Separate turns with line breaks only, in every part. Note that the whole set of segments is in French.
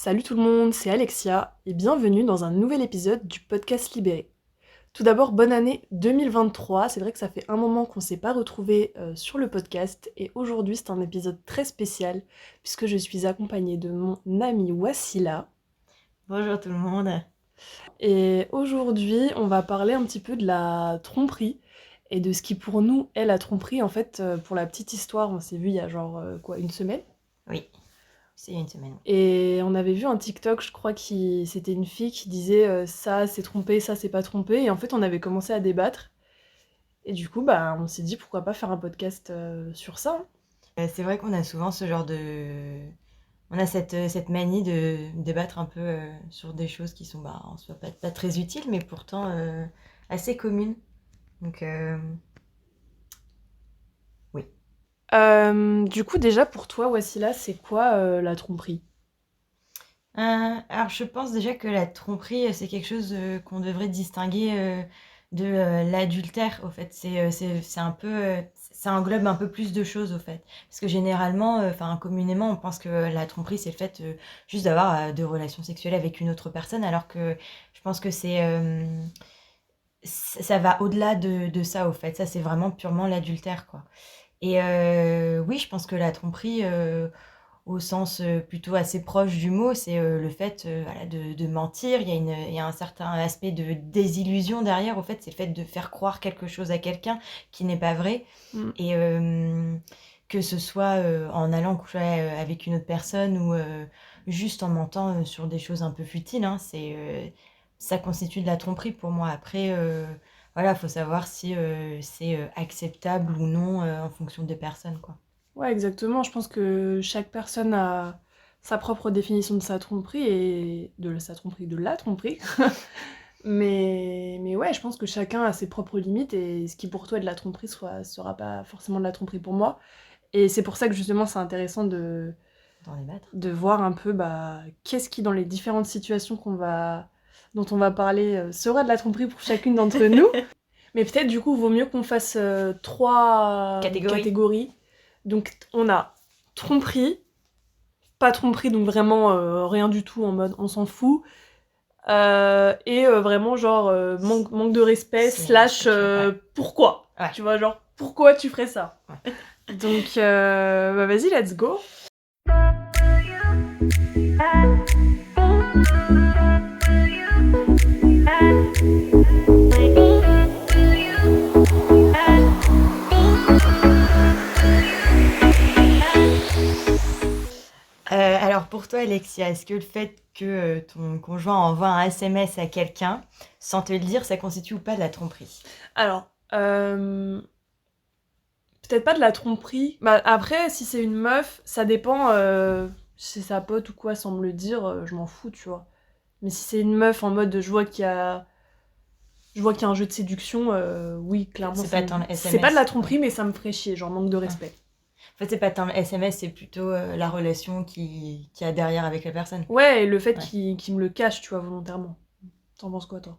Salut tout le monde, c'est Alexia et bienvenue dans un nouvel épisode du podcast Libéré. Tout d'abord, bonne année 2023, c'est vrai que ça fait un moment qu'on ne s'est pas retrouvés sur le podcast et aujourd'hui c'est un épisode très spécial puisque je suis accompagnée de mon ami Wassila.
Bonjour tout le monde.
Et aujourd'hui on va parler un petit peu de la tromperie et de ce qui pour nous est la tromperie. En fait, pour la petite histoire, on s'est vu il y a une semaine.
Oui, c'est une semaine.
Et on avait vu un TikTok, je crois que c'était une fille qui disait ça c'est trompé, ça c'est pas trompé. Et en fait, on avait commencé à débattre. Et du coup, bah, on s'est dit pourquoi pas faire un podcast sur ça, hein.
C'est vrai qu'on a souvent ce genre de... On a cette manie de débattre un peu sur des choses qui sont en soi pas très utiles, mais pourtant assez communes. Donc oui.
Du coup, déjà pour toi, Wassila, c'est quoi la tromperie?
Alors je pense déjà que la tromperie, c'est quelque chose qu'on devrait distinguer de l'adultère, au fait. C'est un peu... ça englobe un peu plus de choses, au fait. Parce que généralement, communément, on pense que la tromperie, c'est le fait juste d'avoir de relations sexuelles avec une autre personne, alors que je pense que ça va au-delà de ça, au fait. Ça, c'est vraiment purement l'adultère, quoi. Et oui, je pense que la tromperie, au sens plutôt assez proche du mot, c'est le fait voilà, de mentir. Il y a un certain aspect de désillusion derrière. Au fait, c'est le fait de faire croire quelque chose à quelqu'un qui n'est pas vrai.
Mm.
Et que ce soit en allant coucher avec une autre personne ou juste en mentant sur des choses un peu futiles, hein, ça constitue de la tromperie pour moi. Après, voilà, faut savoir si c'est acceptable ou non en fonction des personnes, quoi.
Ouais, exactement. Je pense que chaque personne a sa propre définition de sa tromperie et de sa tromperie, de la tromperie. Mais ouais, je pense que chacun a ses propres limites et ce qui pour toi est de la tromperie sera pas forcément de la tromperie pour moi. Et c'est pour ça que justement c'est intéressant
D'en débattre.
de voir un peu bah, qu'est-ce qui dans les différentes situations dont on va parler sera de la tromperie pour chacune d'entre nous. Mais peut-être du coup vaut mieux qu'on fasse trois
Catégorie.
catégories. Donc on a tromperie, pas tromperie donc vraiment rien du tout en mode on s'en fout. Et vraiment genre manque de respect
C'est
slash
respectueux, ouais.
pourquoi.
Ouais.
Tu vois, genre pourquoi tu ferais ça.
Ouais.
Donc bah vas-y, let's go.
Alors pour toi, Alexia, est-ce que le fait que ton conjoint envoie un SMS à quelqu'un sans te le dire, ça constitue ou pas de la tromperie?
Alors, peut-être pas de la tromperie. Bah, après, si c'est une meuf, ça dépend. Si c'est sa pote ou quoi, sans me le dire, je m'en fous, tu vois. Mais si c'est une meuf en mode je vois qu'il y a un jeu de séduction, oui, clairement,
C'est pas tant le
c'est pas de la
SMS.
tromperie, mais ça me ferait chier, genre manque de
Ouais.
respect.
En fait, c'est pas tant le SMS, c'est plutôt la relation qui y a derrière avec la personne.
Ouais, et le fait
Ouais.
qu'il me le cache, tu vois, volontairement. T'en penses quoi, toi?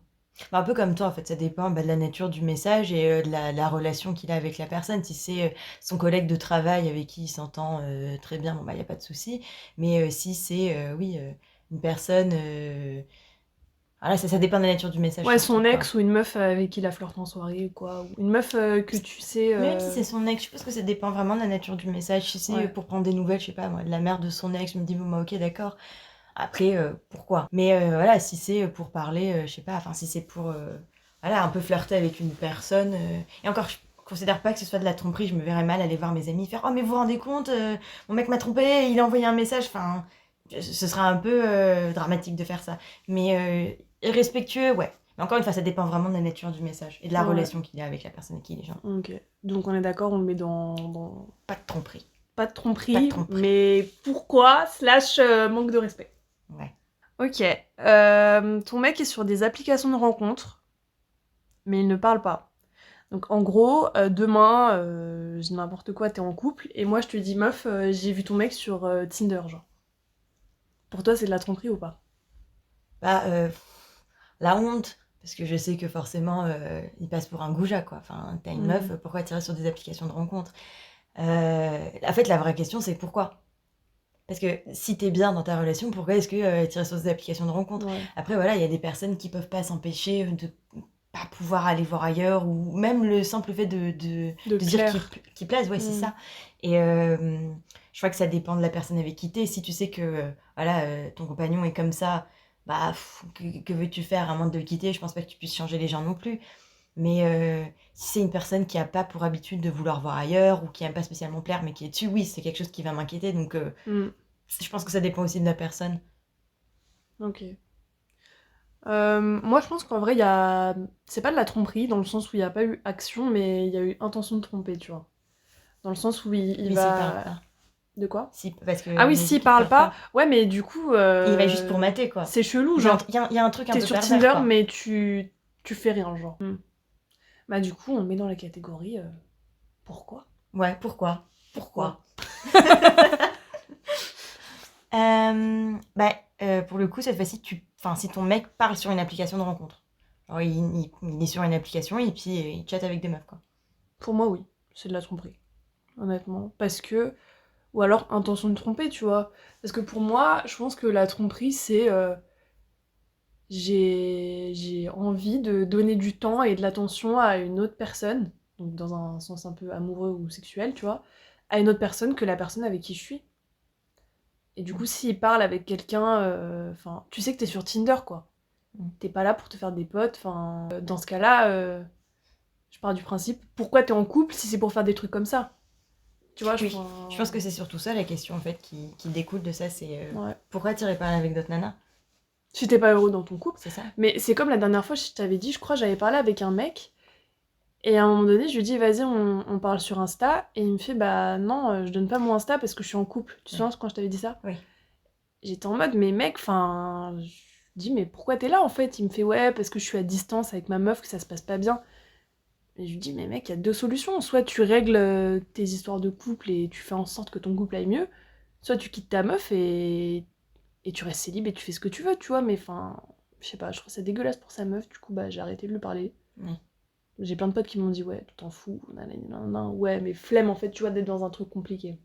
Un peu comme toi, en fait, ça dépend de la nature du message et de la relation qu'il a avec la personne. Si c'est son collègue de travail avec qui il s'entend très bien, bon, bah, il n'y a pas de souci. Mais si c'est, oui, une personne... voilà, ça dépend de la nature du message,
Ouais,
surtout,
son
quoi.
ex ou une meuf avec qui il a flirté en soirée ou quoi. Ou une meuf que tu sais.
Même si c'est son ex, je pense que ça dépend vraiment de la nature du message. Si c'est
Ouais.
pour prendre des nouvelles, je sais pas, moi, de la mère de son ex, je me dis, bon, bah, ok, d'accord. Après, pourquoi? Mais voilà, si c'est pour parler, je sais pas, enfin, si c'est pour, voilà, un peu flirter avec une personne. Et encore, je considère pas que ce soit de la tromperie, je me verrais mal aller voir mes amis faire, oh, mais vous vous rendez compte, mon mec m'a trompé, il a envoyé un message, enfin, ce sera un peu dramatique de faire ça. Mais irrespectueux, ouais. Mais encore une fois, ça dépend vraiment de la nature du message et de la
Ouais.
relation qu'il a avec la personne avec qui il est genre.
Ok. Donc on est d'accord, on le met dans...
Pas de tromperie.
Pas de
Pas de
tromperie,
tromperie.
mais pourquoi slash manque de respect.
Ouais.
Ok. Ton mec est sur des applications de rencontres, mais il ne parle pas. Donc en gros, demain, je dis n'importe quoi, t'es en couple, et moi je te dis, meuf, j'ai vu ton mec sur Tinder, genre. Pour toi, c'est de la tromperie ou pas?
Bah, la honte, parce que je sais que forcément, il passe pour un goujat, quoi. Enfin, t'as une meuf, pourquoi tirer sur des applications de rencontres? En fait, la vraie question, c'est pourquoi? Parce que si t'es bien dans ta relation, pourquoi est-ce que tu restes sur des applications de rencontres?
Ouais.
Après, voilà, il y a des personnes qui peuvent pas s'empêcher de pas pouvoir aller voir ailleurs, ou même le simple fait de dire
plaire.
qu'il plaise, ouais, c'est
Mm.
ça. Et je crois que ça dépend de la personne avec qui t'es. Si tu sais que voilà, ton compagnon est comme ça, bah, que veux-tu faire à moins de le quitter? Je pense pas que tu puisses changer les gens non plus. Mais si c'est une personne qui a pas pour habitude de vouloir voir ailleurs, ou qui aime pas spécialement plaire, mais qui est dessus, oui, c'est quelque chose qui va m'inquiéter. Donc,
Mm.
je pense que ça dépend aussi de la personne.
Ok. Moi, je pense qu'en vrai, il y a... C'est pas de la tromperie, dans le sens où il n'y a pas eu action, mais il y a eu intention de tromper, tu vois. Dans le sens où il
Mais s'il parle
va...
pas.
De quoi?
Parce que
Ah oui, s'il
musique, il
parle pas, ouais, mais du coup...
Il va juste pour mater, quoi.
C'est chelou,
Il y a un,
genre,
il y a un truc un
t'es
peu
sur
pervers,
Tinder,
quoi.
mais tu fais rien, genre. Bah du coup, on le met dans la catégorie... Pourquoi?
Ouais, pourquoi? Pour le coup, cette fois-ci, si ton mec parle sur une application de rencontre. Alors, il est sur une application et puis il chatte avec des meufs, quoi.
Pour moi, oui. C'est de la tromperie. Honnêtement. Parce que... Ou alors, intention de tromper, tu vois. Parce que pour moi, je pense que la tromperie, c'est... j'ai envie de donner du temps et de l'attention à une autre personne, donc dans un sens un peu amoureux ou sexuel, tu vois, à une autre personne que la personne avec qui je suis. Et du coup, s'il parle avec quelqu'un, enfin, tu sais que t'es sur Tinder, quoi. T'es pas là pour te faire des potes, enfin, dans ce cas-là, je pars du principe, pourquoi t'es en couple si c'est pour faire des trucs comme ça? Tu vois,
Oui, je pense que c'est surtout ça la question, en fait, qui découle de ça, c'est
Ouais.
pourquoi t'irais parler avec d'autres nanas?
Si t'es pas heureux dans ton couple.
C'est ça.
Mais c'est comme la dernière fois, je t'avais dit, je crois, j'avais parlé avec un mec, et à un moment donné, je lui dis, vas-y, on parle sur Insta. Et il me fait, bah non, je donne pas mon Insta parce que je suis en couple. Tu te souviens quand je t'avais dit ça?
Oui.
J'étais en mode, mais mec, enfin. Je lui dis, mais pourquoi t'es là en fait? Il me fait, ouais, parce que je suis à distance avec ma meuf, que ça se passe pas bien. Et je lui dis, mais mec, il y a deux solutions. Soit tu règles tes histoires de couple et tu fais en sorte que ton couple aille mieux. Soit tu quittes ta meuf et tu restes célib et tu fais ce que tu veux, tu vois. Mais enfin, je sais pas, je trouve ça dégueulasse pour sa meuf. Du coup, bah, j'ai arrêté de lui parler.
Oui.
J'ai plein de potes qui m'ont dit, ouais, tu t'en fous, nanana, ouais, mais flemme en fait, tu vois, d'être dans un truc compliqué.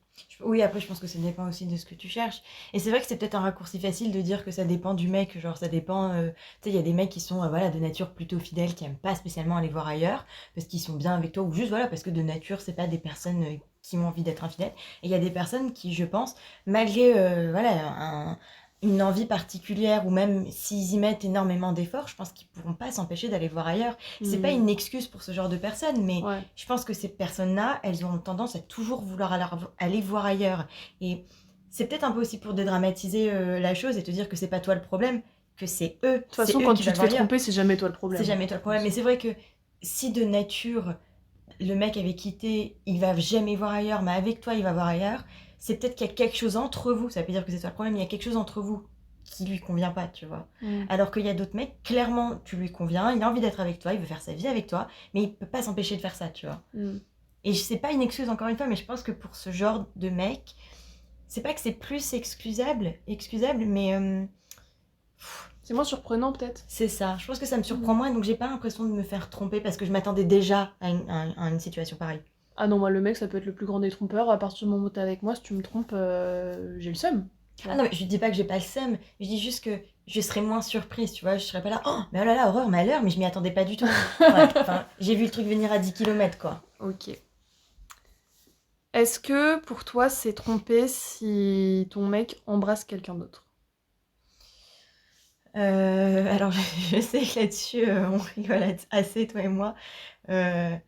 Oui, après, je pense que ça dépend aussi de ce que tu cherches. Et c'est vrai que c'est peut-être un raccourci facile de dire que ça dépend du mec. Genre, ça dépend. Tu sais, il y a des mecs qui sont voilà, de nature plutôt fidèles, qui aiment pas spécialement aller voir ailleurs, parce qu'ils sont bien avec toi, ou juste voilà, parce que de nature, c'est pas des personnes qui ont envie d'être infidèles. Et il y a des personnes qui, je pense, malgré voilà, une envie particulière, ou même s'ils y mettent énormément d'efforts, je pense qu'ils pourront pas s'empêcher d'aller voir ailleurs. C'est pas une excuse pour ce genre de personnes, mais
Ouais.
je pense que ces personnes-là, elles ont tendance à toujours vouloir aller voir ailleurs. Et c'est peut-être un peu aussi pour dédramatiser la chose et te dire que c'est pas toi le problème, que c'est eux.
De toute façon, quand tu te fais tromper, c'est jamais toi le problème.
C'est jamais toi le problème. Mais c'est vrai que si de nature, le mec avec qui t'es, il va jamais voir ailleurs, mais avec toi, il va voir ailleurs, c'est peut-être qu'il y a quelque chose entre vous. Ça veut pas dire que c'est toi le problème, il y a quelque chose entre vous qui lui convient pas, tu vois. Alors qu'il y a d'autres mecs, clairement, tu lui conviens, il a envie d'être avec toi, il veut faire sa vie avec toi, mais il peut pas s'empêcher de faire ça, tu vois. Et c'est pas une excuse, encore une fois, mais je pense que pour ce genre de mec, c'est pas que c'est plus excusable, mais
C'est moins surprenant peut-être.
c'est ça. Je pense que ça me surprend moins, donc j'ai pas l'impression de me faire tromper parce que je m'attendais déjà à une situation pareille.
Ah non, moi, le mec, ça peut être le plus grand des trompeurs. À partir du moment où t'es avec moi, si tu me trompes, j'ai le seum.
Ah non, mais je dis pas que j'ai pas le seum, je dis juste que je serais moins surprise, tu vois, je serais pas là, oh, mais oh là là, horreur, malheur, mais je m'y attendais pas du tout. Ouais, enfin, j'ai vu le truc venir à 10 km, quoi.
Ok. Est-ce que pour toi, c'est tromper si ton mec embrasse quelqu'un d'autre?
Alors, je sais que là-dessus, on rigole assez, toi et moi. Je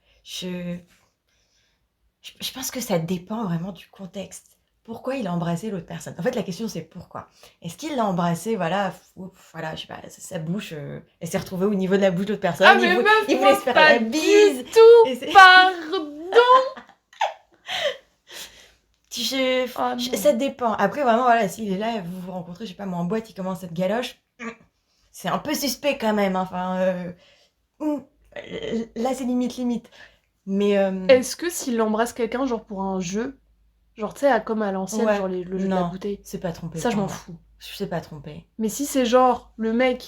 pense que ça dépend vraiment du contexte. Pourquoi il a embrassé l'autre personne? En fait, la question, c'est pourquoi. Est-ce qu'il l'a embrassé, voilà, voilà, je sais pas, sa bouche, elle s'est retrouvée au niveau de la bouche de l'autre personne.
Ah mais meuf,
il voulait se faire la bise.
du tout,
Et c'est-
pardon. Oh non.
Ça dépend. Après, vraiment, voilà, s'il est là, vous vous rencontrez, je sais pas, moi en boîte, il commence cette galoche. C'est un peu suspect quand même. Enfin, là, c'est limite. Mais
Est-ce que s'il embrasse quelqu'un, genre pour un jeu, genre tu sais, comme à l'ancienne,
ouais,
genre le jeu de la
non,
bouteille,
c'est pas trompé.
ça je
pour
m'en
moi.
fous.
Je sais pas tromper.
Mais si c'est genre le mec,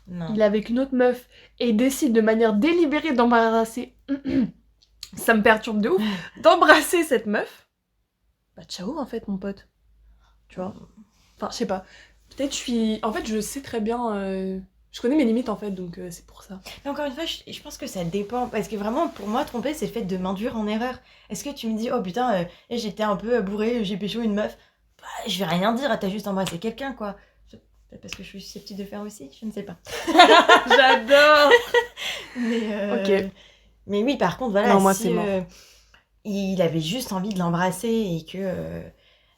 Non.
il est avec une autre meuf et décide de manière délibérée d'embrasser, ça me perturbe de ouf, d'embrasser cette meuf, bah ciao en fait mon pote. tu vois. Enfin, je sais pas. Peut-être En fait, je sais très bien... Je connais mes limites, en fait, donc c'est pour ça.
Mais encore une fois, je pense que ça dépend. Parce que vraiment, pour moi, tromper, c'est le fait de m'induire en erreur. Est-ce que tu me dis, oh putain, j'étais un peu bourrée, j'ai pécho une meuf. Bah, je vais rien dire, t'as juste embrassé quelqu'un, quoi. Peut-être parce que je suis susceptible de le faire aussi, je ne sais pas.
J'adore.
Mais,
Ok.
mais oui, par contre, voilà,
Non, moi,
si
c'est mort.
il avait juste envie de l'embrasser et que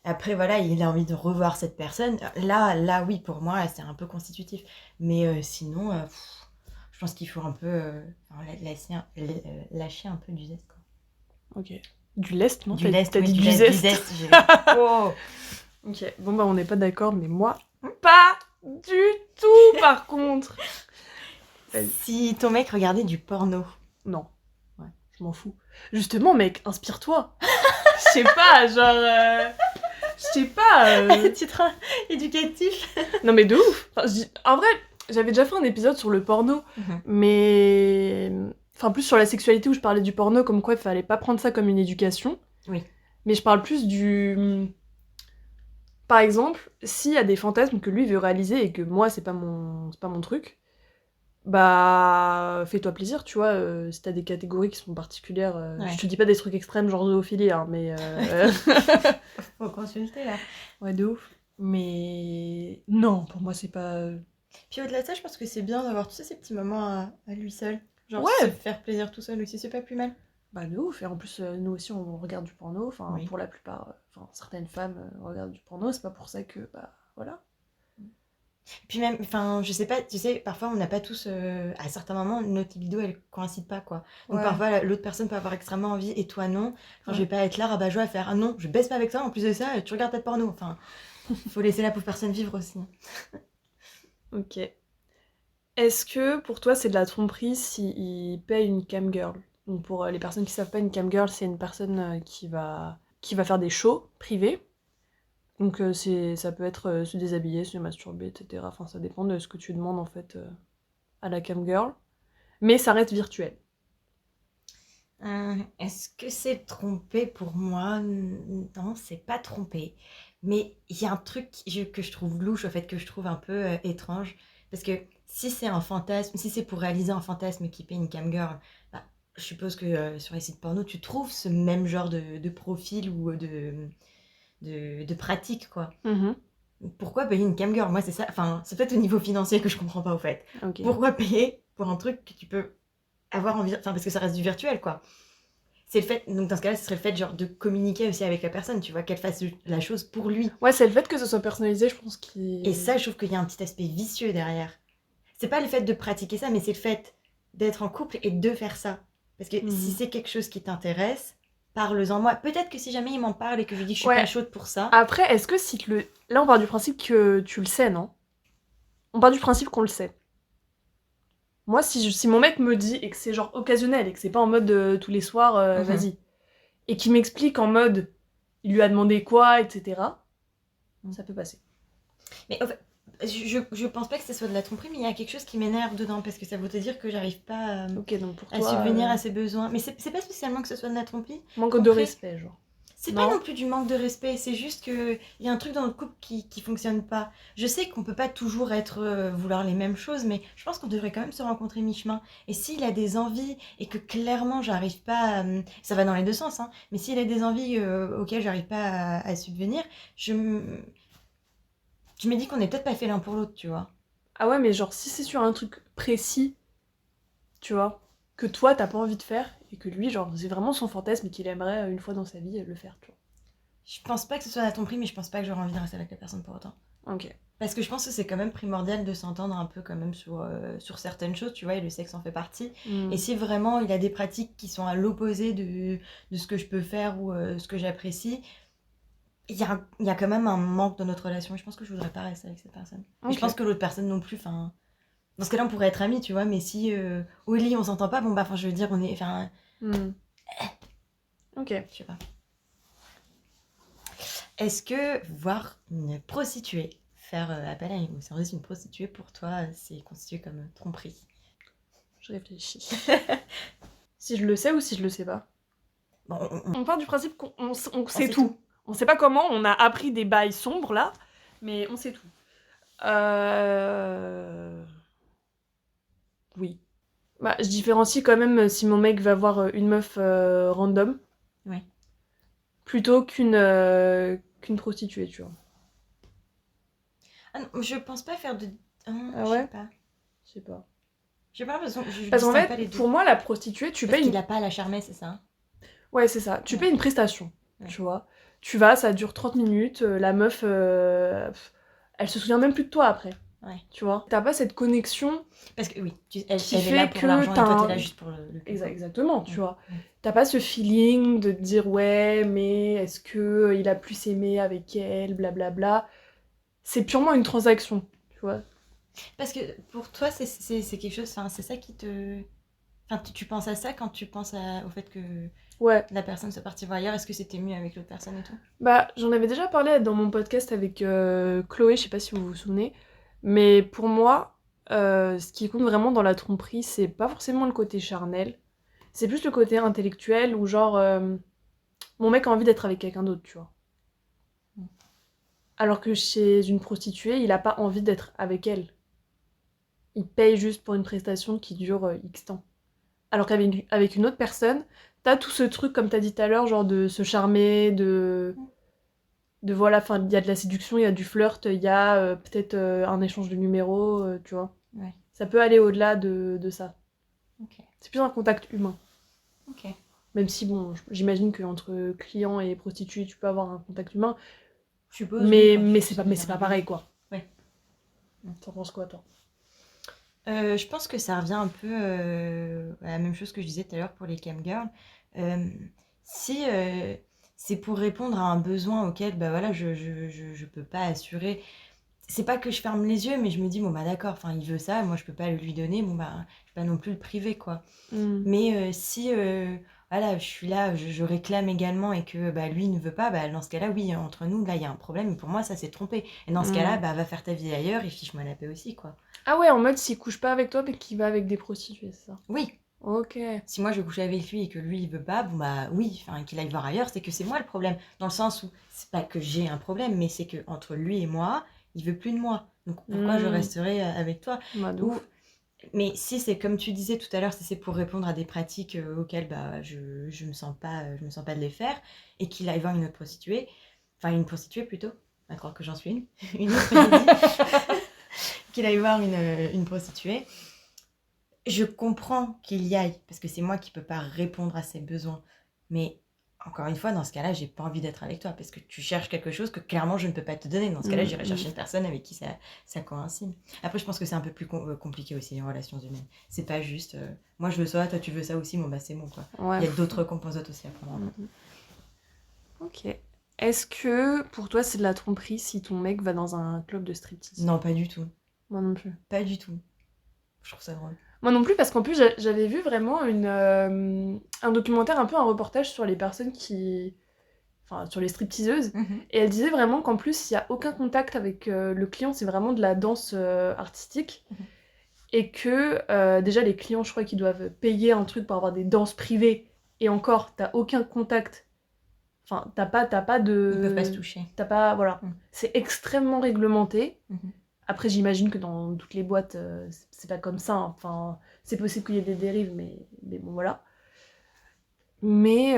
après, voilà, il a envie de revoir cette personne, là, oui, pour moi, c'est un peu constitutif. Mais sinon, je pense qu'il faut un peu lâcher un peu du zeste, quoi.
Ok. Du lest, non?
Du lest,
T'as
oui,
dit
du
du
lest, du
zeste.
zeste. Oh.
Ok. Bon, bah, on n'est pas d'accord, mais moi, pas du tout, par contre.
Si ton mec regardait du porno.
Non. Ouais, je m'en fous. Justement, mec, inspire-toi. Je sais pas, genre... Je sais pas...
Titre éducatif.
Non, mais de ouf. Enfin, en vrai, j'avais déjà fait un épisode sur le porno, mais... Enfin, plus sur la sexualité où je parlais du porno, comme quoi il fallait pas prendre ça comme une éducation.
Oui.
Mais je parle plus du... Par exemple, s'il y a des fantasmes que lui veut réaliser et que moi, c'est pas mon truc, bah fais-toi plaisir, tu vois, si t'as des catégories qui sont particulières.
Ouais.
Je te dis pas des trucs extrêmes genre zoophilie, hein, mais...
Faut consulter, là.
Ouais, de ouf. Mais... Non, pour moi, c'est pas...
Puis au-delà de ça, je pense que c'est bien d'avoir, tu sais, ces petits moments à lui seul. Genre
Ouais.
se faire plaisir tout seul aussi, c'est pas plus mal.
Bah de ouf, et en plus nous aussi on regarde du porno, enfin
Oui.
pour la plupart, enfin certaines femmes regardent du porno, c'est pas pour ça que, bah voilà.
Puis même, enfin, je sais pas, tu sais, parfois on n'a pas tous, à certains moments, notre libido elle coïncide pas, quoi. Donc
Ouais.
parfois l'autre personne peut avoir extrêmement envie et toi non. Enfin,
Ouais.
je vais pas être là rabat-joie à faire ah non, je baisse pas avec toi, en plus de ça, tu regardes pas de porno. Enfin, faut laisser la pauvre personne vivre aussi.
Ok. Est-ce que pour toi c'est de la tromperie s'il paye une camgirl? Donc pour les personnes qui savent pas, une camgirl c'est une personne qui va faire des shows privés. Donc ça peut être se déshabiller, se masturber, etc. Enfin ça dépend de ce que tu demandes en fait à la camgirl. Mais ça reste virtuel.
Est-ce que c'est trompé pour moi? Non, c'est pas trompé. Mais il y a un truc que je trouve louche, au fait, que je trouve un peu étrange. Parce que si c'est un fantasme, si c'est pour réaliser un fantasme qui paye une camgirl, bah, je suppose que sur les sites porno, tu trouves ce même genre de profil ou de pratique, quoi.
Mhm.
Pourquoi payer une camgirl? Moi, c'est ça. Enfin, c'est peut-être au niveau financier que je comprends pas, au fait.
Ok.
Pourquoi payer pour un truc que tu peux avoir en enfin, parce que ça reste du virtuel, quoi. C'est le fait, donc dans ce cas-là, ce serait le fait genre de communiquer aussi avec la personne, tu vois, qu'elle fasse la chose pour lui.
Ouais, c'est le fait que ce soit personnalisé, je pense, qui...
Et ça, je trouve qu'il y a un petit aspect vicieux derrière. C'est pas le fait de pratiquer ça, mais c'est le fait d'être en couple et de faire ça. Parce que si c'est quelque chose qui t'intéresse, parle-en moi. Peut-être que si jamais il m'en parle et que je lui dis que je suis pas chaude pour ça.
Après, est-ce que si le... Là, on part du principe que tu le sais, non? On part du principe qu'on le sait. Moi, si mon mec me dit, et que c'est genre occasionnel, et que c'est pas en mode tous les soirs, vas-y, et qu'il m'explique en mode, il lui a demandé quoi, etc., ça peut passer.
Mais en fait, je pense pas que ce soit de la tromperie, mais il y a quelque chose qui m'énerve dedans, parce que ça veut te dire que j'arrive pas
Ok, donc pour
à
toi...
subvenir à ses besoins. Mais c'est pas spécialement que ce soit de la tromperie.
Manque de respect, genre.
C'est
Non.
pas non plus du manque de respect, c'est juste qu'il y a un truc dans notre couple qui fonctionne pas. Je sais qu'on peut pas toujours vouloir les mêmes choses, mais je pense qu'on devrait quand même se rencontrer mi-chemin. Et s'il a des envies et que clairement j'arrive pas, ça va dans les deux sens, hein, mais s'il a des envies auxquelles j'arrive pas à subvenir, je me dis qu'on est peut-être pas fait l'un pour l'autre, tu vois.
Ah ouais, mais genre, si c'est sur un truc précis, tu vois, que toi, t'as pas envie de faire, et que lui, genre, c'est vraiment son fantasme et qu'il aimerait, une fois dans sa vie, le faire, tu vois.
Je pense pas que ce soit à ton prix, mais je pense pas que j'aurais envie de rester avec la personne pour autant.
Ok.
Parce que je pense que c'est quand même primordial de s'entendre un peu quand même sur certaines choses, tu vois, et le sexe en fait partie. Et si vraiment il a des pratiques qui sont à l'opposé de ce que je peux faire ou ce que j'apprécie, il y a quand même un manque dans notre relation. Et je pense que je voudrais pas rester avec cette personne.
Ok.
Et je pense que l'autre personne non plus, enfin... Dans ce cas-là, on pourrait être amis, tu vois, mais si au lit on s'entend pas, bon bah, enfin, je veux dire, on est... Enfin...
Ok.
Je sais pas. Est-ce que voir une prostituée, faire appel à une service d'une prostituée, pour toi, c'est constitué comme tromperie?
Je réfléchis. Si je le sais ou si je le sais pas?
Bon,
On part du principe qu'on sait tout. On sait pas comment, on a appris des bails sombres là, mais on sait tout. Oui. Bah, je différencie quand même si mon mec va voir une meuf random.
Ouais.
Plutôt qu'une prostituée, tu vois.
Ah non, je pense pas faire de.
Ah
Je
ouais?
sais pas.
Je sais pas.
J'ai pas l'impression. Je
Parce qu'en
distingue pas
fait,
les deux.
pour moi, la prostituée, tu
Parce
payes
qu'il a pas à la charmer, c'est ça?
Ouais, c'est ça. Tu
Ouais.
payes une prestation,
Ouais.
tu vois. Tu vas, ça dure 30 minutes, la meuf, elle se souvient même plus de toi après.
Ouais.
Tu vois. T'as pas cette connexion
Parce que oui, elle
qui
est là
fait
pour
que
l'argent et
t'as
toi t'es
un...
là juste pour le cul, quoi.
Exactement, tu
Ouais.
vois.
Ouais.
T'as pas ce feeling de te dire ouais, mais est-ce que il a plus aimé avec elle, blablabla. C'est purement une transaction, tu vois.
Parce que pour toi, c'est quelque chose. Enfin, c'est ça qui te. Enfin, tu penses à ça quand tu penses au fait que
Ouais.
la personne soit partie voir ailleurs. Est-ce que c'était mieux avec l'autre personne et tout?
Bah, j'en avais déjà parlé dans mon podcast avec Chloé, je sais pas si vous vous souvenez, mais pour moi, ce qui compte vraiment dans la tromperie, c'est pas forcément le côté charnel, c'est plus le côté intellectuel où genre, mon mec a envie d'être avec quelqu'un d'autre, tu vois.
Mm.
Alors que chez une prostituée, il a pas envie d'être avec elle. Il paye juste pour une prestation qui dure X temps. Alors qu'avec une autre personne, t'as tout ce truc, comme t'as dit tout à l'heure, genre de se charmer, de voilà, enfin, il y a de la séduction, il y a du flirt, il y a peut-être un échange de numéros, tu vois.
Ouais.
Ça peut aller au-delà de ça.
Ok.
C'est plus un contact humain.
Ok.
Même si, bon, j'imagine qu'entre client et prostituée, tu peux avoir un contact humain,
Je suppose, oui,
mais,
quand
mais
tu
c'est
sais
pas, mais
bien
c'est pas
réguler.
pareil, quoi.
Ouais.
T'en penses quoi, toi?
Je pense que ça revient un peu à la même chose que je disais tout à l'heure pour les camgirls. Si c'est pour répondre à un besoin auquel bah voilà, je peux pas assurer. C'est pas que je ferme les yeux, mais je me dis, bon bah d'accord, enfin il veut ça, moi je peux pas le lui donner, bon bah je peux pas non plus le priver quoi.
Mm.
Mais si voilà, je suis là, je réclame également et que bah, lui ne veut pas, bah, dans ce cas-là, oui, entre nous, là il y a un problème, et pour moi ça c'est trompé. Et dans ce cas-là, bah va faire ta vie ailleurs et fiche-moi la paix aussi quoi.
Ah ouais, en mode s'il couche pas avec toi, mais qu'il va avec des prostituées, c'est ça?
Oui,
Ok.
si moi je couche avec lui et que lui il veut pas, bon bah oui, enfin qu'il aille voir ailleurs, c'est que c'est moi le problème. Dans le sens où c'est pas que j'ai un problème, mais c'est que entre lui et moi, il veut plus de moi. Donc pourquoi je
Mm.
resterai avec toi?
Bah, de
Ou
ouf.
mais si c'est comme tu disais tout à l'heure, si c'est pour répondre à des pratiques auxquelles bah je me sens pas de les faire et qu'il aille voir une autre prostituée, enfin une prostituée plutôt, à croire que j'en suis une, une autre j'ai dit, qu'il aille voir une prostituée. Je comprends qu'il y aille, parce que c'est moi qui peux pas répondre à ses besoins. Mais encore une fois, dans ce cas-là, j'ai pas envie d'être avec toi, parce que tu cherches quelque chose que clairement je ne peux pas te donner. Dans ce cas-là, j'irai chercher une personne avec qui ça coïncide. Après, je pense que c'est un peu plus compliqué aussi les relations humaines. C'est pas juste, moi je veux ça, toi tu veux ça aussi, bon bah c'est bon quoi.
Ouais.
Il y a d'autres composantes aussi à prendre en compte.
Ok. Est-ce que pour toi c'est de la tromperie si ton mec va dans un club de striptease?
Non, pas du tout.
Moi non plus.
Pas du tout. Je trouve ça drôle.
Moi non plus, parce qu'en plus j'avais vu vraiment un documentaire, un peu un reportage sur les personnes qui... Enfin, sur les stripteaseuses. Et elle disait vraiment qu'en plus, il n'y a aucun contact avec le client, c'est vraiment de la danse artistique. Et que déjà les clients, je crois qu'ils doivent payer un truc pour avoir des danses privées. Et encore, t'as aucun contact. Enfin, t'as pas de...
Ils peuvent pas se toucher.
T'as pas... Voilà.
Mm.
C'est extrêmement réglementé. Après, j'imagine que dans toutes les boîtes, c'est pas comme ça. Hein. Enfin, c'est possible qu'il y ait des dérives, mais bon, voilà. Mais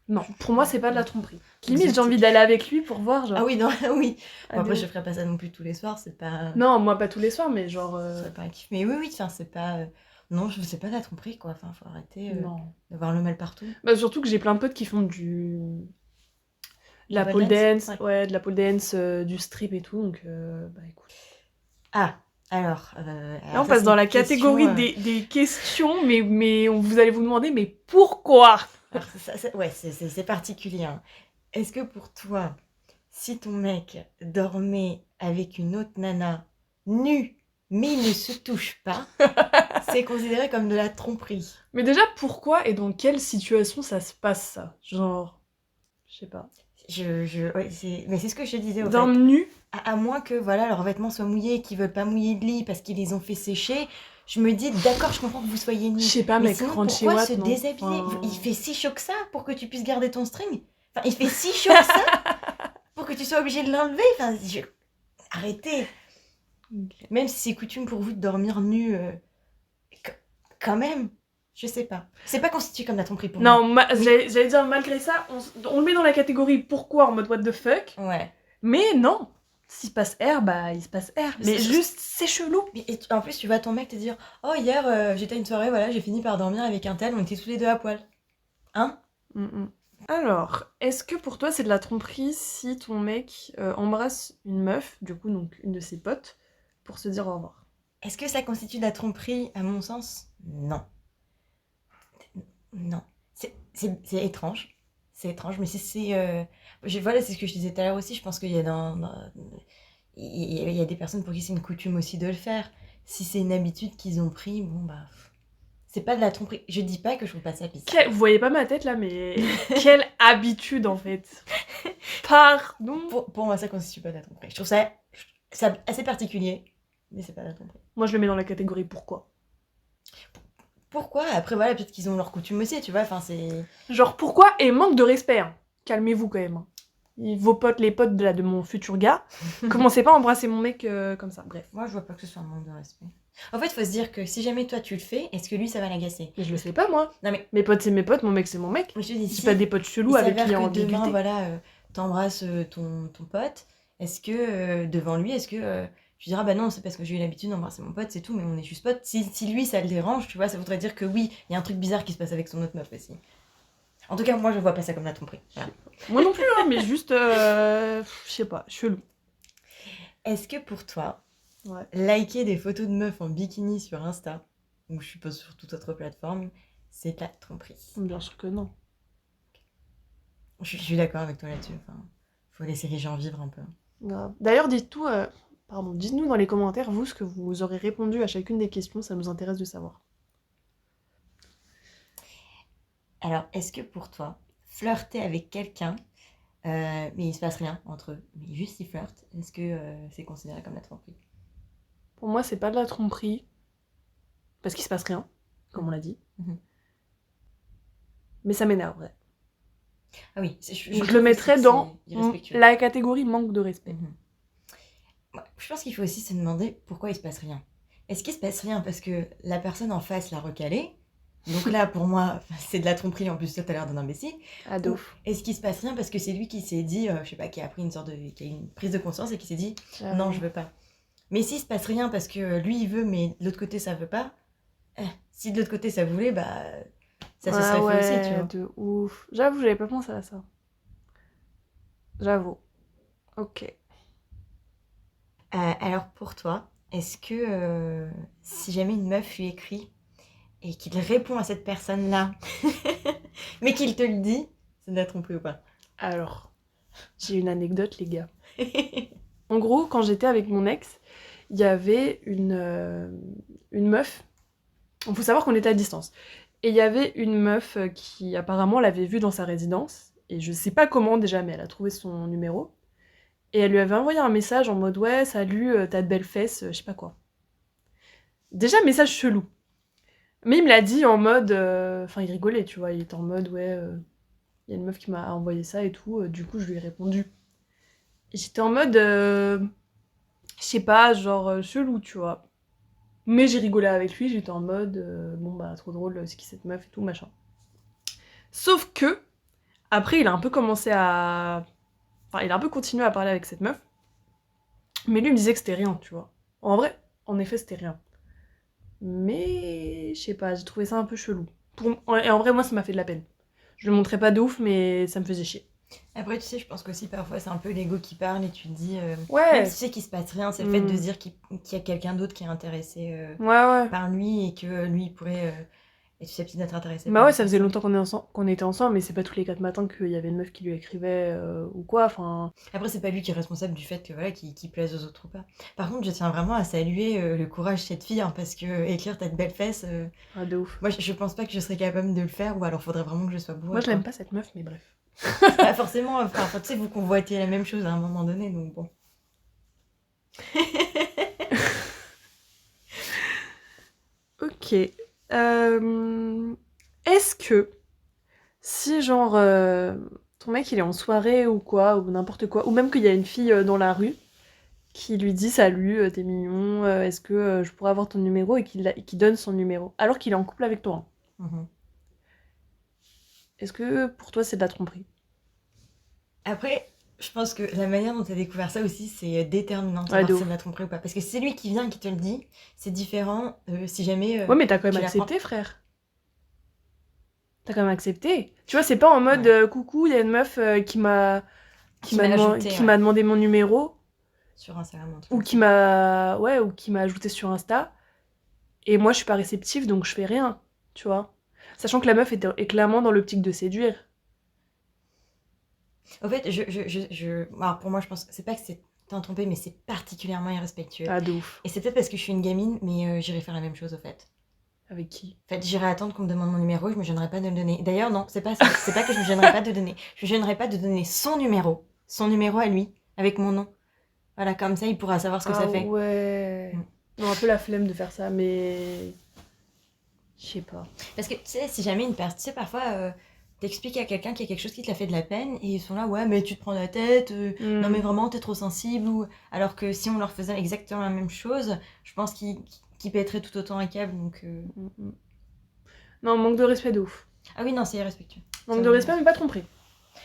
non, pour moi, c'est pas de la tromperie. Limite, j'ai envie d'aller avec lui pour voir, genre...
Ah oui, non, oui. Bon, après, je ferai pas ça non plus tous les soirs, c'est pas...
Non, moi, pas tous les soirs, mais genre...
C'est pas un kiff. Mais oui, oui, enfin, c'est pas... Non, je sais pas de la tromperie, quoi. Enfin, faut arrêter
Non.
d'avoir le mal partout.
Bah, surtout que j'ai plein de potes qui font de la
Du
pole
pole
dance,
dance,
ouais, de la pole dance, du strip et tout, donc bah écoute.
Ah, alors...
Là, on passe dans la catégorie des questions, mais vous allez vous demander, mais pourquoi?
Alors, ouais, c'est particulier. Hein. Est-ce que pour toi, si ton mec dormait avec une autre nana nue, mais il ne se touche pas, c'est considéré comme de la tromperie?
Mais déjà, pourquoi et dans quelle situation ça se passe, ça? Genre... Je sais pas.
Ouais, mais c'est ce que je te disais au fait.
Dorme nu?
À moins que voilà, leurs vêtements soient mouillés et qu'ils veulent pas mouiller de lit parce qu'ils les ont fait sécher, Je me dis, d'accord, je comprends que vous soyez nus.
Je sais pas,
Mais
mec,
sinon,
Crunchy
pourquoi
Watt,
se
non.
déshabiller?
Enfin,
Il fait si chaud que ça pour que tu puisses garder ton string. Enfin, il fait si chaud que ça pour que tu sois obligé de l'enlever. Enfin, arrêtez. Même si c'est coutume pour vous de dormir nu, quand même, je sais pas. C'est pas constitué comme la tromperie pour moi.
Non, j'allais dire, malgré ça, on le met dans la catégorie pourquoi en mode what the fuck.
Ouais.
Mais non, s'il se passe R, bah il se passe R. Mais
C'est-
juste, c'est chelou.
Et en plus, tu vas à ton mec te dire, oh, hier, j'étais à une soirée, voilà, j'ai fini par dormir avec un tel, on était tous les deux à poil. Hein?
Alors, est-ce que pour toi c'est de la tromperie si ton mec embrasse une meuf, du coup donc une de ses potes, pour se dire au revoir?
Est-ce que ça constitue de la tromperie, à mon sens? Non. Non. C'est étrange. C'est étrange, mais si c'est... voilà, c'est ce que je disais tout à l'heure aussi, je pense qu'il y a il y a des personnes pour qui c'est une coutume aussi de le faire. Si c'est une habitude qu'ils ont pris, bon bah... C'est pas de la tromperie. Je dis pas que je trouve pas ça bizarre.
Vous voyez pas ma tête là, mais quelle habitude en fait. Pardon.
Pour moi, ça constitue pas de la tromperie. Je trouve ça assez particulier, mais c'est pas de la tromperie.
Moi je le mets dans la catégorie pourquoi.
Pourquoi? Après, voilà, peut-être qu'ils ont leur coutume aussi, tu vois, enfin, c'est...
Genre pourquoi et manque de respect. Hein. Calmez-vous quand même. Hein. Vos potes, les potes de mon futur gars, commencez pas à embrasser mon mec comme ça. Bref.
Moi, je vois pas que ce soit un manque de respect. En fait, faut se dire que si jamais toi tu le fais, est-ce que lui ça va l'agacer?
Mais je le sais pas moi.
Non mais,
Mes potes c'est mes potes, mon mec c'est mon mec.
je te dis,
C'est
si
pas des potes chelous
il
avec qui il y a
s'avère que demain,
ambiguïté.
voilà, t'embrasses ton pote, est-ce que devant lui, est-ce que tu diras bah non, c'est parce que j'ai eu l'habitude d'embrasser mon pote, c'est tout, mais on est juste potes. Si lui ça le dérange, tu vois, ça voudrait dire que oui, il y a un truc bizarre qui se passe avec son autre meuf aussi. En tout cas, moi je vois pas ça comme la tromperie. Voilà.
Moi non plus, hein, mais juste, je sais pas, chelou.
Est-ce que pour toi,
Ouais.
liker des photos de meufs en bikini sur Insta, ou je suppose sur toute autre plateforme, c'est de la tromperie?
Bien sûr que non.
Je suis d'accord avec toi là-dessus. Enfin, faut laisser les gens vivre un peu.
Grave. D'ailleurs, dites-nous dans les commentaires, vous, ce que vous aurez répondu à chacune des questions, ça nous intéresse de savoir.
Alors, est-ce que pour toi, flirter avec quelqu'un, mais il se passe rien entre eux, mais juste ils flirtent, est-ce que c'est considéré comme la tromperie?
Pour moi, c'est pas de la tromperie, parce qu'il se passe rien, comme on l'a dit.
Mhm.
Mais ça m'énerverait.
Ah oui,
Je le mettrais dans
irrespectueux.
la catégorie manque de respect.
Mhm. Ouais, je pense qu'il faut aussi se demander pourquoi il se passe rien. Est-ce qu'il se passe rien parce que la personne en face l'a recalé? Donc là, pour moi, c'est de la tromperie, en plus, toi, t'as l'air d'un imbécile.
Ado.
Est-ce qu'il se passe rien parce que c'est lui qui s'est dit, je sais pas, qui a pris qui a eu une prise de conscience et qui s'est dit, non, je veux pas. Mais s'il se passe rien parce que lui, il veut, mais de l'autre côté, ça veut pas, si de l'autre côté, ça voulait, bah, ça se serait fait aussi, tu vois.
De ouf. J'avoue, j'avais pas pensé à ça. J'avoue. Ok.
Alors, pour toi, est-ce que si jamais une meuf lui écrit et qu'il répond à cette personne-là, mais qu'il te le dit, c'est de la tromperie ou pas?
Alors, j'ai une anecdote, les gars. En gros, quand j'étais avec mon ex, il y avait une meuf. Il faut savoir qu'on était à distance. Et il y avait une meuf qui apparemment l'avait vue dans sa résidence. Et je sais pas comment déjà, mais elle a trouvé son numéro. Et elle lui avait envoyé un message en mode ouais, salut, t'as de belles fesses, je sais pas quoi. Déjà, message chelou. Mais il me l'a dit en mode. Enfin, il rigolait, tu vois. Il était en mode ouais, il y a une meuf qui m'a envoyé ça et tout. Du coup, je lui ai répondu. Et j'étais en mode. Je sais pas, genre chelou, tu vois. Mais j'ai rigolé avec lui, j'étais en mode bon bah trop drôle, c'est qui cette meuf et tout, machin. Sauf que, après il a un peu commencé à. Enfin, il a un peu continué à parler avec cette meuf. Mais lui il me disait que c'était rien, tu vois. En vrai, en effet, c'était rien. Mais je sais pas, j'ai trouvé ça un peu chelou. Et en vrai, moi ça m'a fait de la peine. Je le montrais pas de ouf, mais ça me faisait chier.
Après, tu sais, je pense qu'aussi parfois c'est un peu l'ego qui parle et tu te dis.
Ouais.
Même si tu sais qu'il se passe rien, c'est le fait de se dire qu'il y a quelqu'un d'autre qui est intéressé
Ouais.
par lui et que lui il pourrait être susceptible d'être intéressé.
Bah ouais, ça faisait longtemps qu'on était ensemble, mais c'est pas tous les 4 matins qu'il y avait une meuf qui lui écrivait ou quoi, enfin...
Après, c'est pas lui qui est responsable du fait que voilà, qu'il plaise aux autres ou pas. Par contre, je tiens vraiment à saluer le courage de cette fille, hein, parce que écrire t'as de belles fesses...
Ah, de ouf.
Moi, je pense pas que je serais capable de le faire, ou alors faudrait vraiment que je sois bourrée.
Moi, je l'aime pas cette meuf, mais bref.
Pas forcément, enfin, tu sais, vous convoitez la même chose à un moment donné, donc bon.
Ok. Est-ce que si genre ton mec il est en soirée ou quoi, ou n'importe quoi, ou même qu'il y a une fille dans la rue qui lui dit salut, t'es mignon, est-ce que je pourrais avoir ton numéro et qu'il donne son numéro, alors qu'il est en couple avec toi, hein.
Mhm.
Est-ce que pour toi c'est de la tromperie?
Après, je pense que la manière dont tu as découvert ça aussi, c'est déterminant de
Ouais,
savoir
de
si c'est
ouf.
de la tromperie ou pas. Parce que si c'est lui qui vient et qui te le dit, c'est différent si jamais
Ouais, mais t'as quand même
tu l'apprends.
accepté, frère. T'as quand même accepté. Tu vois, c'est pas en mode
Ouais.
coucou, il y a une meuf qui m'a
Qui m'a ajouté
qui m'a demandé mon numéro
sur Instagram, un truc
ou
comme
qui
ça.
m'a ou qui m'a ajouté sur Insta et moi je suis pas réceptive donc je fais rien, tu vois. Sachant que la meuf est clairement dans l'optique de séduire.
Au fait, alors pour moi, je pense que c'est pas que c'est t'en tromper, mais c'est particulièrement irrespectueux.
Ah, de ouf.
Et c'est peut-être parce que je suis une gamine, mais j'irai faire la même chose au fait.
Avec qui?
En fait, j'irai attendre qu'on me demande mon numéro, je me gênerai pas de le donner. D'ailleurs, non, c'est pas ça. C'est pas que je me gênerai pas de donner. Je me gênerai pas de donner son numéro à lui, avec mon nom. Voilà, comme ça, il pourra savoir ce que
Ah
ça fait.
ouais. Non, un peu la flemme de faire ça, mais je sais pas.
Parce que, tu sais, si jamais une personne, tu sais, parfois, t'expliques à quelqu'un qu'il y a quelque chose qui te l'a fait de la peine, et ils sont là, ouais, mais tu te prends la tête, non, mais vraiment, t'es trop sensible, ou... Alors que si on leur faisait exactement la même chose, je pense qu'ils pèteraient tout autant un câble, donc...
Non, manque de respect de ouf.
Ah oui, non, c'est irrespectueux.
Manque de respect, mais pas tromperie.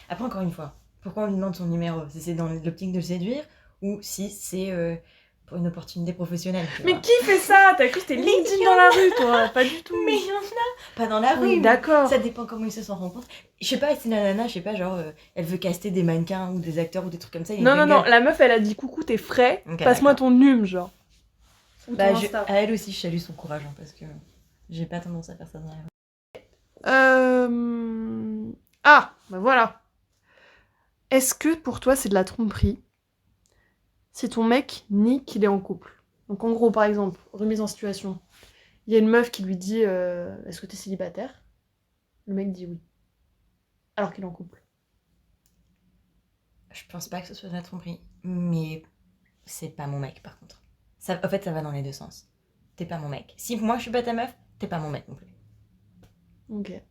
Après, encore une fois, pourquoi on lui demande son numéro? Si c'est dans l'optique de le séduire, ou si c'est pour une opportunité professionnelle, tu
Mais
vois.
qui fait ça? T'as cru que c'était
Mais
LinkedIn
y
dans
en
la rue, toi? Pas du tout.
Mais il y en a pas dans la rue,
Oui,
mais
d'accord.
ça dépend comment ils se sont rencontrés. Je sais pas si la nana, je sais pas, genre, elle veut caster des mannequins ou des acteurs ou des trucs comme ça. Il y a
Non,
une
non, non,
gueule.
la meuf, elle a dit coucou, t'es frais,
Ok,
passe-moi
d'accord.
ton num, genre. Ou ton
Bah,
Insta.
à elle aussi, je salue son courage, hein, parce que j'ai pas tendance à faire ça dans la rue.
Ah, bah voilà. Est-ce que pour toi, c'est de la tromperie si ton mec nie qu'il est en couple? Donc en gros, par exemple, remise en situation. Il y a une meuf qui lui dit est-ce que t'es célibataire? Le mec dit oui. Alors qu'il est en couple.
Je pense pas que ce soit de la tromperie, mais c'est pas mon mec, par contre. Ça, en fait, ça va dans les deux sens. T'es pas mon mec. Si moi je suis pas ta meuf, t'es pas mon mec non plus.
Ok.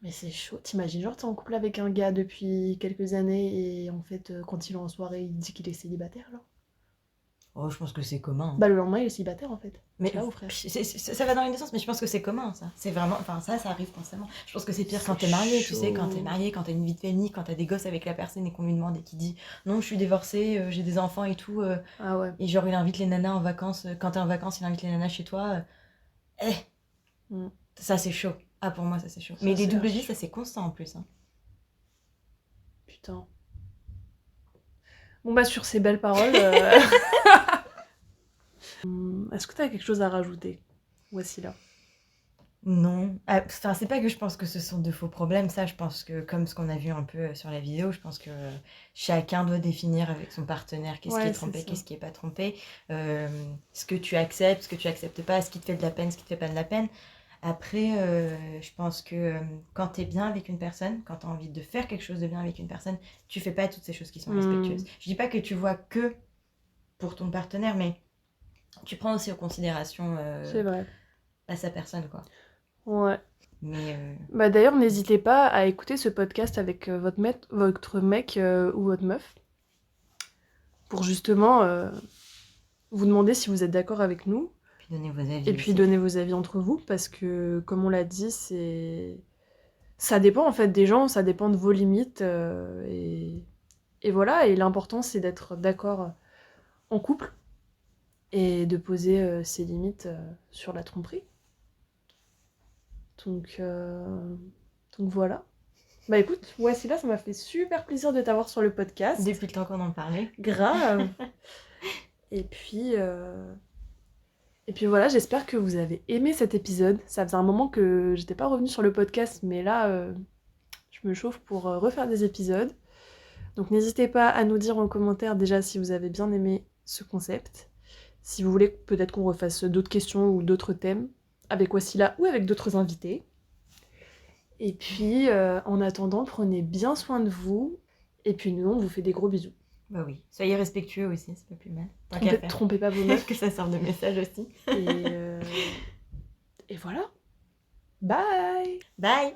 Mais c'est chaud. T'imagines, genre, t'es en couple avec un gars depuis quelques années et en fait, quand il est en soirée, il dit qu'il est célibataire, alors.
Oh, je pense que c'est commun.
Bah, le lendemain, il est célibataire, en fait.
Mais
Ciao, frère.
ça va dans les deux sens, mais je pense que c'est commun, ça. C'est vraiment... Enfin, ça arrive constamment. Je pense que c'est pire quand
C'est
t'es marié, tu sais, quand
chaud.
t'es marié, quand t'as une vie de famille, quand t'as des gosses avec la personne et qu'on lui demande et qu'il dit « Non, je suis divorcée, j'ai des enfants et tout.
Ah ouais.
Et genre, il invite les nanas en vacances. Quand t'es en vacances, il invite les nanas chez toi.
Mm.
Ça, c'est chaud. Ah, pour moi, ça, c'est chaud.
Ça,
Mais les
c'est
doubles
archi
vies, ça, c'est constant en plus. Hein.
Putain. Bon, bah, sur ces belles paroles, est-ce que t'as quelque chose à rajouter? Voici là.
Non. Enfin, c'est pas que je pense que ce sont de faux problèmes, ça. Je pense que, comme ce qu'on a vu un peu sur la vidéo, je pense que chacun doit définir avec son partenaire qu'est-ce qui
Ouais,
est
c'est
trompé,
ça.
qu'est-ce qui est pas trompé. Ce que tu acceptes, ce que tu acceptes pas, ce qui te fait de la peine, ce qui te fait pas de la peine. Après, je pense que quand t'es bien avec une personne, quand t'as envie de faire quelque chose de bien avec une personne, tu fais pas toutes ces choses qui sont respectueuses. Je dis pas que tu vois que pour ton partenaire, mais tu prends aussi en considération
C'est vrai.
sa personne, quoi.
Ouais.
Mais
Bah, d'ailleurs, n'hésitez pas à écouter ce podcast avec votre mec ou votre meuf pour justement vous demander si vous êtes d'accord avec nous
puis donner vos avis
et puis
aussi.
donner vos avis entre vous parce que, comme on l'a dit, ça dépend en fait des gens, ça dépend de vos limites et voilà. Et l'important, c'est d'être d'accord en couple et de poser ses limites sur la tromperie. Donc voilà. Bah écoute, voici là, ça m'a fait super plaisir de t'avoir sur le podcast.
Depuis le temps qu'on en parlait.
Grave. Et puis voilà, j'espère que vous avez aimé cet épisode. Ça faisait un moment que j'étais pas revenue sur le podcast, mais là, je me chauffe pour refaire des épisodes. Donc n'hésitez pas à nous dire en commentaire déjà si vous avez bien aimé ce concept. Si vous voulez peut-être qu'on refasse d'autres questions ou d'autres thèmes avec Wassila ou avec d'autres invités. Et puis, en attendant, prenez bien soin de vous. Et puis nous, on vous fait des gros bisous.
Bah oui. Soyez respectueux aussi, c'est pas plus mal. Tant qu'à faire.
Trompez pas vos meufs.
Que ça serve de message aussi.
Et voilà. Bye.
Bye.